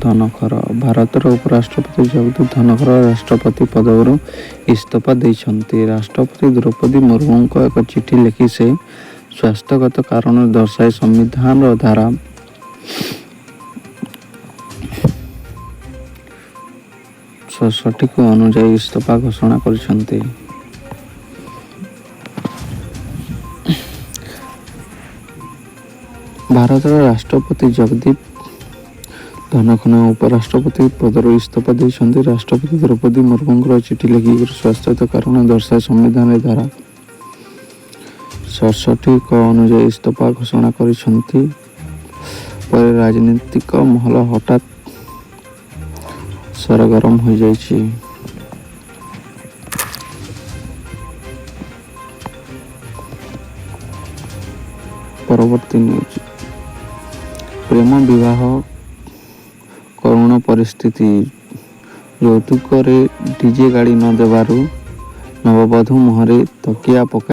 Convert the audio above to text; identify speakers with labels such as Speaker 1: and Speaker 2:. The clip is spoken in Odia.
Speaker 1: ଧନଖର। ଭାରତର ଉପରାଷ୍ଟ୍ରପତି ଜଗଦୀପ ଧନଖର ରାଷ୍ଟ୍ରପତି ପଦରୁ ଇସ୍ତଫା ଦେଇଛନ୍ତି। ରାଷ୍ଟ୍ରପତି ଦ୍ରୌପଦୀ ମୁର୍ମୁଙ୍କୁ ଏକ ଚିଠି ଲେଖି ସେ ସ୍ୱାସ୍ଥ୍ୟଗତ କାରଣ ଦର୍ଶାଇ ସମ୍ବିଧାନର ଧାରା 66 ଅନୁଯାୟୀ ଇସ୍ତଫା ଘୋଷଣା କରିଛନ୍ତି। ଭାରତର ରାଷ୍ଟ୍ରପତି ଜଗଦୀପ ଧନଖର ଉପରାଷ୍ଟ୍ରପତି ପଦରୁ ଇସ୍ତଫା ଦେଇଛନ୍ତି। ରାଷ୍ଟ୍ରପତି ଦ୍ରୌପଦୀ ମୁର୍ମୁଙ୍କୁ ଚିଠି ଲେଖି ସ୍ୱାସ୍ଥ୍ୟଗତ କାରଣ ଦର୍ଶାଇ ସମ୍ବିଧାନରେ ଧାରା 66 ଅନୁଯାୟୀ ଇସ୍ତଫା ଘୋଷଣା କରିଛନ୍ତି। ପରେ ରାଜନୈତିକ ମହଲ ହଠାତ୍ ସରଗରମ ହୋଇଯାଇଛି। ପରବର୍ତ୍ତୀ ନ୍ୟୁଜ୍। ପ୍ରେମ ବିବାହ କରୁଣ ପରିସ୍ଥିତି। ଯୌତୁକରେ ଡିଜେ ଗାଡ଼ି ନ ଦେବାରୁ ନବବଧୂ ମୁହଁରେ ତକିଆ ପକାଇ